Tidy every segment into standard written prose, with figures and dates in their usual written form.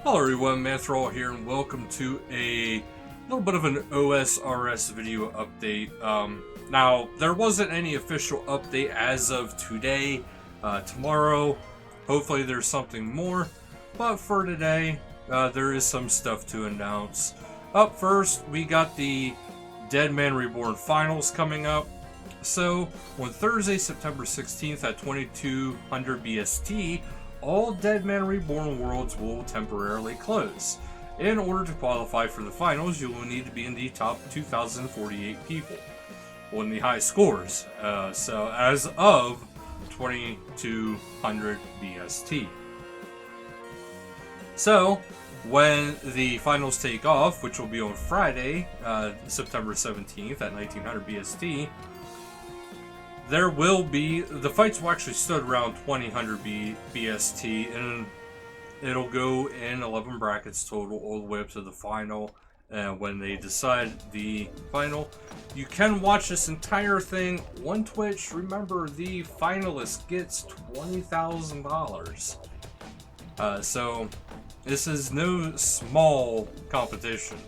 Hello everyone, Manithral here, and welcome to a little bit of an OSRS video update. Now, there wasn't any official update as of today. Tomorrow, hopefully there's something more, but for today, there is some stuff to announce. Up first, we got the Deadman Reborn finals coming up. So, on Thursday, September 16th at 2200 BST, all Deadman Reborn worlds will temporarily close. In order to qualify for the finals, you will need to be in the top 2,048 people on the high scores. So as of 2200 BST. So when the finals take off, which will be on Friday, September 17th at 1900 BST, there will be, the fights will actually start around 2000 BST, and it'll go in 11 brackets total all the way up to the final. When they decide the final, you can watch this entire thing on Twitch. Remember, the finalist gets $20,000. So this is no small competition.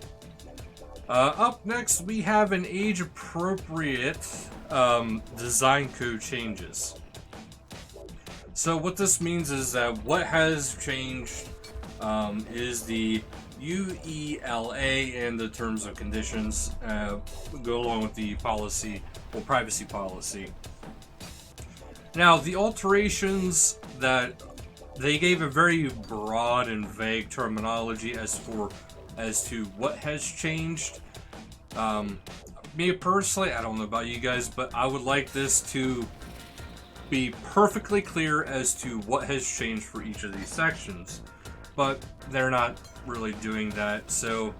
Up next, we have an age-appropriate design code changes. So what this means is that what has changed is the UELA and the terms and conditions go along with the policy, or privacy policy. Now, the alterations that they gave a very broad and vague terminology as to what has changed. Me personally, I don't know about you guys, but I would like this to be perfectly clear as to what has changed for each of these sections, but they're not really doing that. So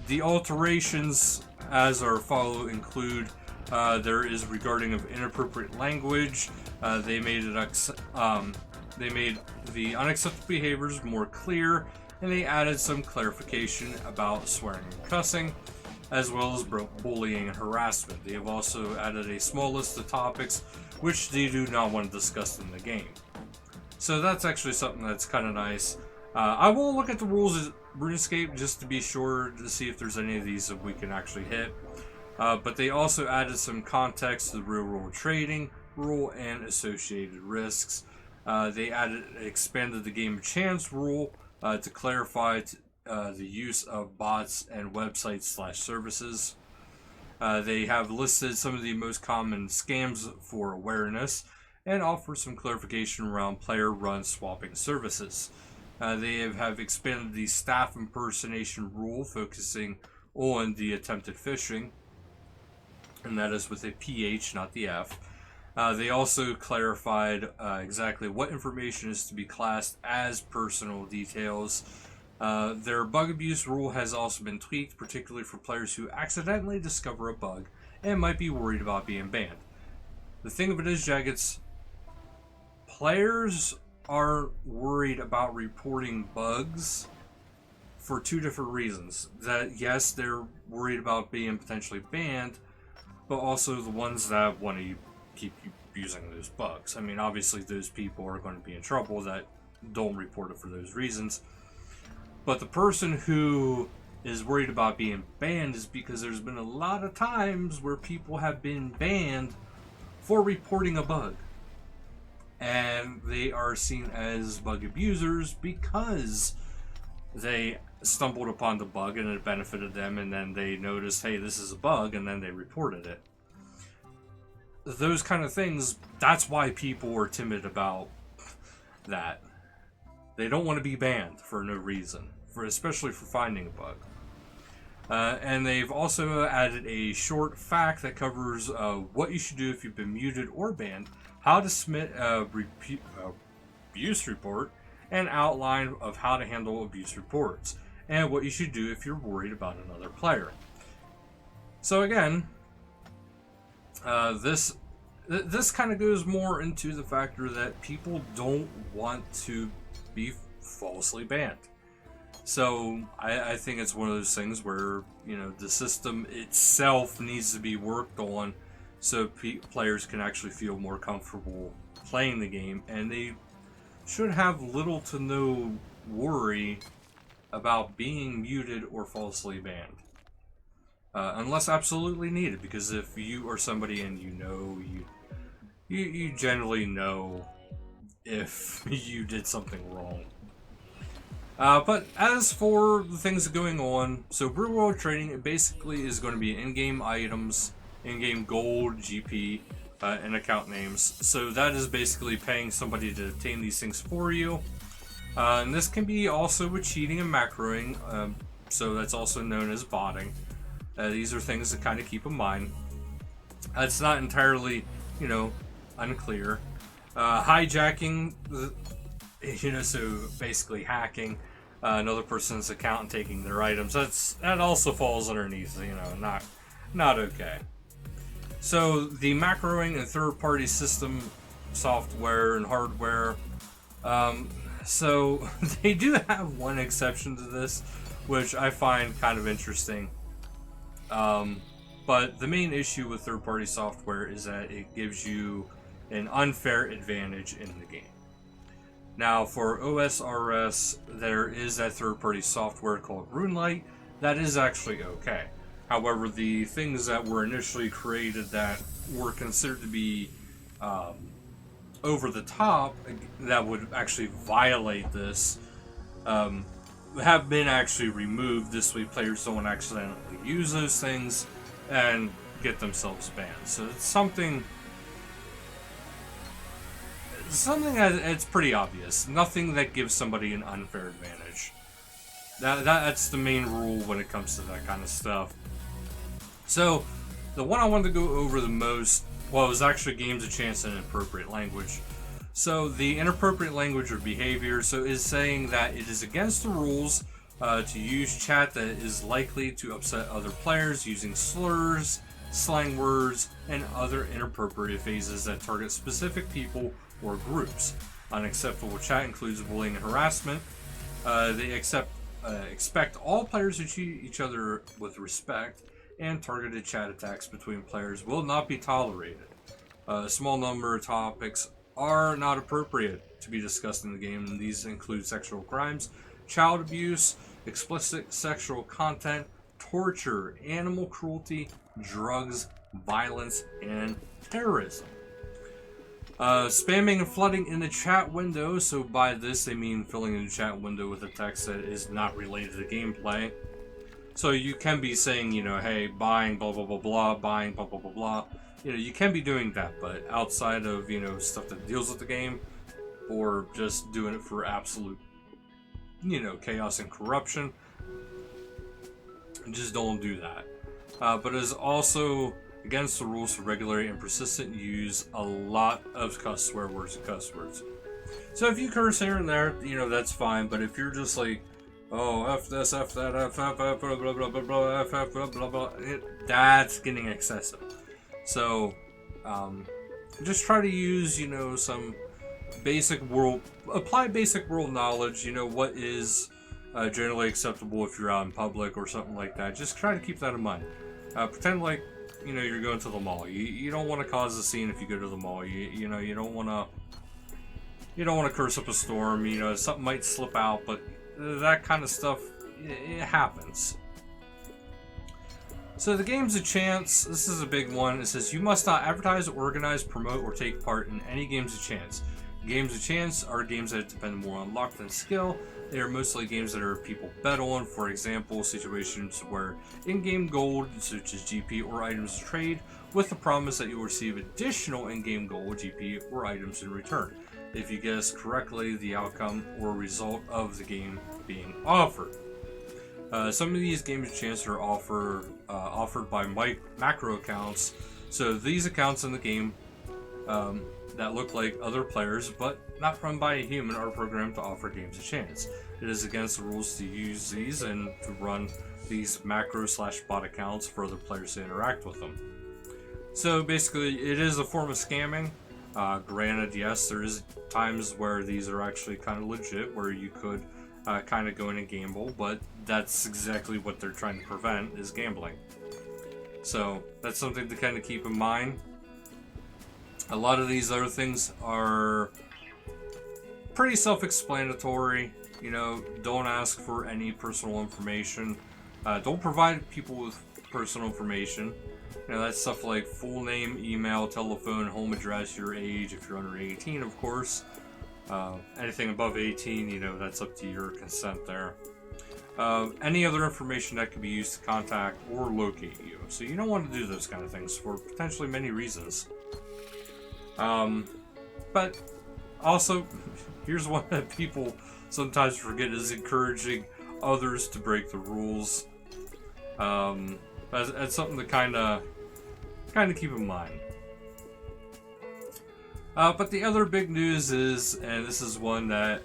the alterations as are follow include there is regarding of inappropriate language. They made the unacceptable behaviors more clear, and they added some clarification about swearing and cussing, as well as bullying and harassment. They have also added a small list of topics which they do not want to discuss in the game. So that's actually something that's kind of nice. I will look at the rules of RuneScape just to be sure to see if there's any of these that we can actually hit. But they also added some context to the real-world trading rule and associated risks. They expanded the game of chance rule to clarify the use of bots and websites/services. They have listed some of the most common scams for awareness and offer some clarification around player-run swapping services. They have expanded the staff impersonation rule, focusing on the attempted phishing, and that is with a PH, not the F. They also clarified exactly what information is to be classed as personal details. Their bug abuse rule has also been tweaked, particularly for players who accidentally discover a bug and might be worried about being banned. The thing of it is, Jaggeds, players aren't worried about reporting bugs for two different reasons. That, yes, they're worried about being potentially banned, but also the ones that want to keep using those bugs. I mean, obviously those people are going to be in trouble that don't report it for those reasons. But the person who is worried about being banned is because there's been a lot of times where people have been banned for reporting a bug. And they are seen as bug abusers because they stumbled upon the bug and it benefited them, and then they noticed, hey, this is a bug, and then they reported it. Those kind of things, that's why people are timid about that. They don't want to be banned for no reason, especially for finding a bug. And they've also added a short fact that covers what you should do if you've been muted or banned, how to submit a abuse report, and outline of how to handle abuse reports, and what you should do if you're worried about another player. So again, this kind of goes more into the factor that people don't want to be falsely banned. So I think it's one of those things where, you know, the system itself needs to be worked on so players can actually feel more comfortable playing the game, and they should have little to no worry about being muted or falsely banned. Unless absolutely needed, because if you are somebody and you generally know if you did something wrong. But as for the things going on, so real world trading, it basically is going to be in-game items, in-game gold, GP, and account names. So that is basically paying somebody to obtain these things for you. And this can be also with cheating and macroing, so that's also known as botting. These are things to kind of keep in mind. It's not entirely, unclear. Hijacking, so basically hacking another person's account and taking their items. That also falls underneath, not okay. So the macroing and third-party system software and hardware. So they do have one exception to this, which I find kind of interesting. But the main issue with third-party software is that it gives you an unfair advantage in the game. Now, for OSRS, there is that third-party software called RuneHD that is actually okay. However, the things that were initially created that were considered to be over the top, that would actually violate this, have been actually removed. This way players don't accidentally use those things and get themselves banned. So it's something that's pretty obvious. Nothing that gives somebody an unfair advantage. That's the main rule when it comes to that kind of stuff. So the one I wanted to go over the most, well, it was actually games of chance and inappropriate language. So the inappropriate language or behavior, so is saying that it is against the rules to use chat that is likely to upset other players using slurs, slang words, and other inappropriate phrases that target specific people or groups. Unacceptable chat includes bullying and harassment. They expect all players to treat each other with respect, and targeted chat attacks between players will not be tolerated. A small number of topics are not appropriate to be discussed in the game, and these include sexual crimes, child abuse, explicit sexual content, torture, animal cruelty, drugs, violence, and terrorism. Spamming and flooding in the chat window, so by this they mean filling in the chat window with a text that is not related to gameplay. So you can be saying, hey, buying blah blah blah blah, buying blah blah blah blah. You can be doing that, but outside of, stuff that deals with the game, or just doing it for absolute, chaos and corruption, just don't do that. But it is also against the rules to regularly and persistent use a lot of swear words and cuss words. So if you curse here and there, that's fine, but if you're just like, oh, F this, F that, F, blah, blah, blah, blah, blah, blah, F, blah, blah, blah, that's getting excessive. So, just try to use, some apply basic world knowledge, what is generally acceptable if you're out in public or something like that. Just try to keep that in mind. Pretend like, you're going to the mall. You don't want to cause a scene if you go to the mall. You don't want to curse up a storm. Something might slip out, but that kind of stuff, it happens. So the games of chance, this is a big one. It says you must not advertise, organize, promote, or take part in any games of chance. Games of chance are games that depend more on luck than skill. They are mostly games that people bet on. For example, situations where in-game gold, such as GP or items trade, with the promise that you will receive additional in-game gold, GP, or items in return, if you guess correctly the outcome or result of the game being offered. Some of these games of chance are offered by macro accounts. So these accounts in the game that look like other players but not run by a human are programmed to offer games of chance. It is against the rules to use these and to run these macro/bot accounts for other players to interact with them. So basically it is a form of scamming. Granted, yes, there is times where these are actually kind of legit, where you could kind of go in and gamble, but that's exactly what they're trying to prevent, is gambling. So that's something to kind of keep in mind. A lot of these other things are pretty self-explanatory. You know, don't ask for any personal information. Don't provide people with personal information. You know, that's stuff like full name, email, telephone, home address, your age, if you're under 18, of course. Anything above 18, you know, that's up to your consent there. Any other information that could be used to contact or locate you. So you don't want to do those kind of things for potentially many reasons. But also, here's one that people sometimes forget, is encouraging others to break the rules. That's something to kind of keep in mind. But the other big news is, and this is one that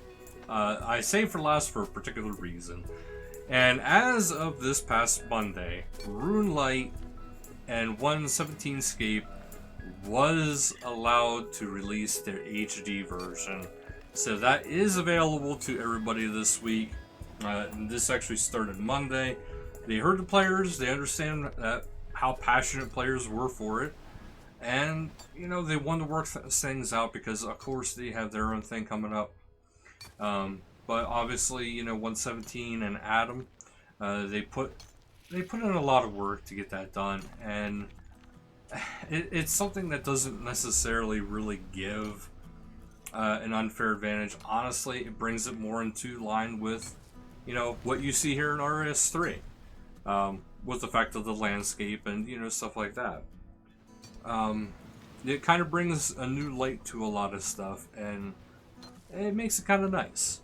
I saved for last for a particular reason. And as of this past Monday, RuneLite and 1.17scape was allowed to release their HD version. So that is available to everybody this week. This actually started Monday. They heard the players, they understand how passionate players were for it. And, you know, they wanted to work things out because, of course, they have their own thing coming up. But obviously, you know, 117 and Adam, they put in a lot of work to get that done. And it's something that doesn't necessarily really give an unfair advantage. Honestly, it brings it more into line with, you know, what you see here in RS3. With the fact of the landscape and, you know, stuff like that. It kind of brings a new light to a lot of stuff, and it makes it kind of nice.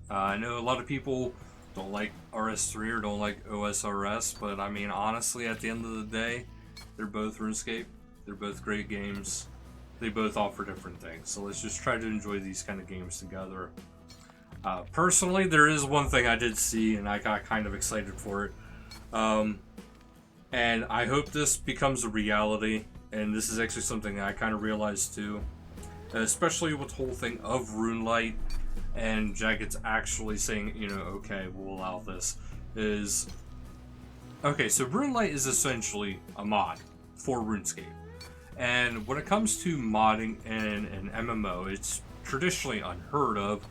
I know a lot of people don't like RS3 or don't like OSRS, but I mean, honestly, at the end of the day, they're both RuneScape. They're both great games. They both offer different things, so let's just try to enjoy these kind of games together. Personally, there is one thing I did see, and I got kind of excited for it. And I hope this becomes a reality, and this is actually something I kind of realized too, especially with the whole thing of RuneLite and Jagged's actually saying, you know, okay, we'll allow this. Okay, so RuneLite is essentially a mod for RuneScape. And when it comes to modding in an MMO, it's traditionally unheard of.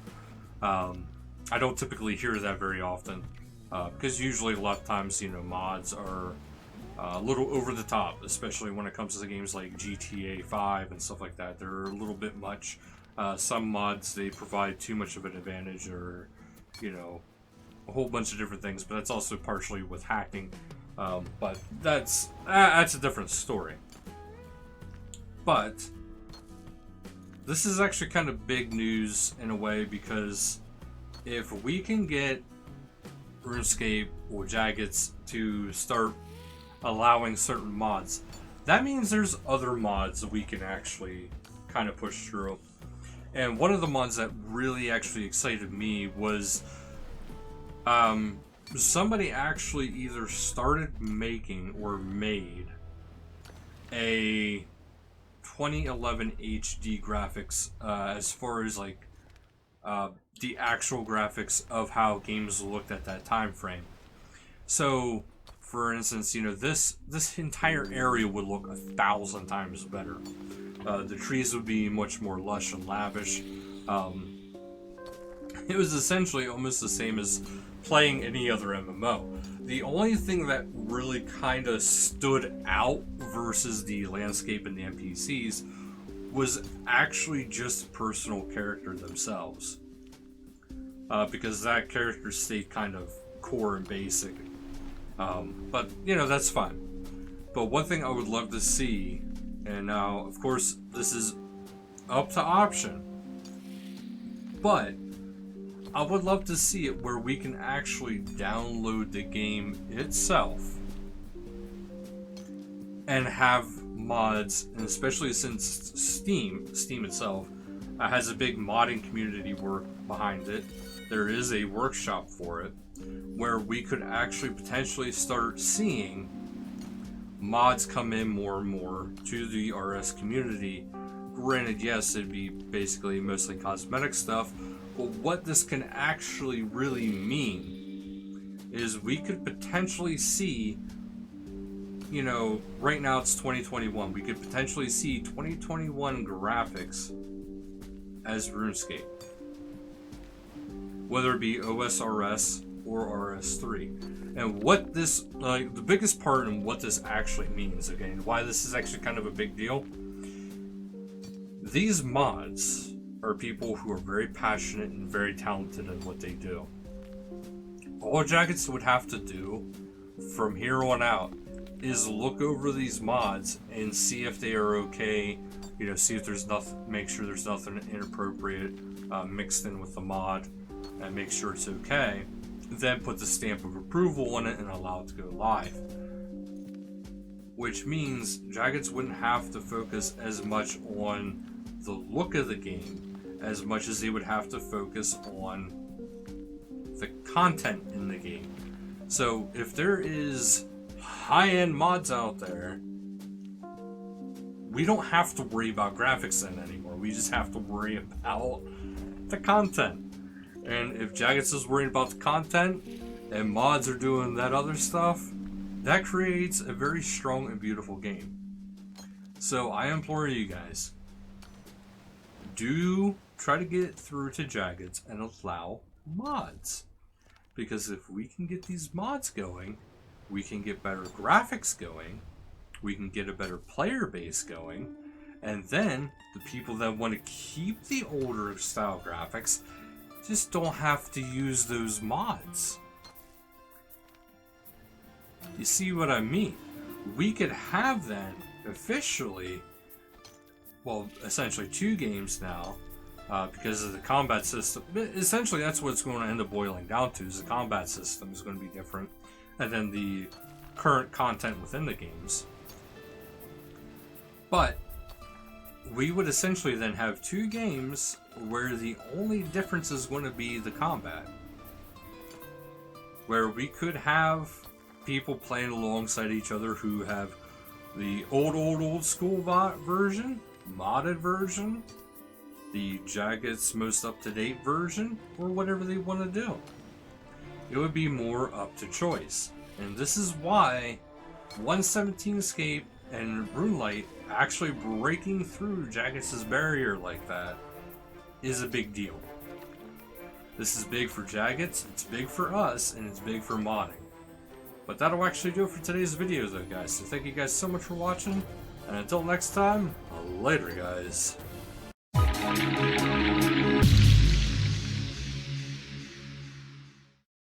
I don't typically hear that very often, because usually a lot of times, you know, mods are a little over the top, especially when it comes to games like GTA 5 and stuff like that. They're a little bit much. Some mods, they provide too much of an advantage, or, you know, a whole bunch of different things, but that's also partially with hacking. But that's a different story. But this is actually kind of big news in a way, because if we can get RuneScape or Jagged's to start allowing certain mods, that means there's other mods that we can actually kind of push through. And one of the mods that really actually excited me was somebody actually either started making or made a 2011 HD graphics, as far as like the actual graphics of how games looked at that time frame. So, for instance, you know, this entire area would look 1,000 times better. The trees would be much more lush and lavish. It was essentially almost the same as playing any other MMO. The only thing that really kind of stood out versus the landscape and the NPCs was actually just personal character themselves. Because that character stayed kind of core and basic. But, you know, that's fine. But one thing I would love to see, and now, of course, this is up to option, but I would love to see it where we can actually download the game itself and have mods, and especially since Steam itself has a big modding community work behind it. There is a workshop for it where we could actually potentially start seeing mods come in more and more to the RS community. Granted, yes, it'd be basically mostly cosmetic stuff, but what this can actually really mean is we could potentially see, you know, right now it's 2021, we could potentially see 2021 graphics as RuneScape. whether it be OSRS or RS3. And what this, the biggest part and what this actually means, okay, and why this is actually kind of a big deal. These mods are people who are very passionate and very talented in what they do. All Jackets would have to do from here on out is look over these mods and see if they are okay, you know, see if there's nothing, make sure there's nothing inappropriate mixed in with the mod, and make sure it's okay, then put the stamp of approval on it and allow it to go live. Which means Jackets wouldn't have to focus as much on the look of the game as much as they would have to focus on the content in the game. So if there is high-end mods out there, we don't have to worry about graphics then anymore. We just have to worry about the content. And if Jackets is worried about the content and mods are doing that other stuff, that creates a very strong and beautiful game. So I implore you guys, do try to get through to Jackets and allow mods. Because if we can get these mods going, we can get better graphics going, we can get a better player base going, and then the people that want to keep the older style graphics just don't have to use those mods. You see what I mean? We could have then officially, well, essentially 2 games now, because of the combat system. Essentially, that's what it's going to end up boiling down to, is the combat system is going to be different, and then the current content within the games. But we would essentially then have 2 games where the only difference is going to be the combat. Where we could have people playing alongside each other who have the old school version, modded version, the Jackets most up-to-date version, or whatever they want to do. It would be more up to choice. And this is why 117 Escape and RuneLite actually breaking through Jackets' barrier like that is a big deal. This is big for Jackets, it's big for us, and it's big for modding. But that'll actually do it for today's video though, guys. So thank you guys so much for watching, and until next time, later guys.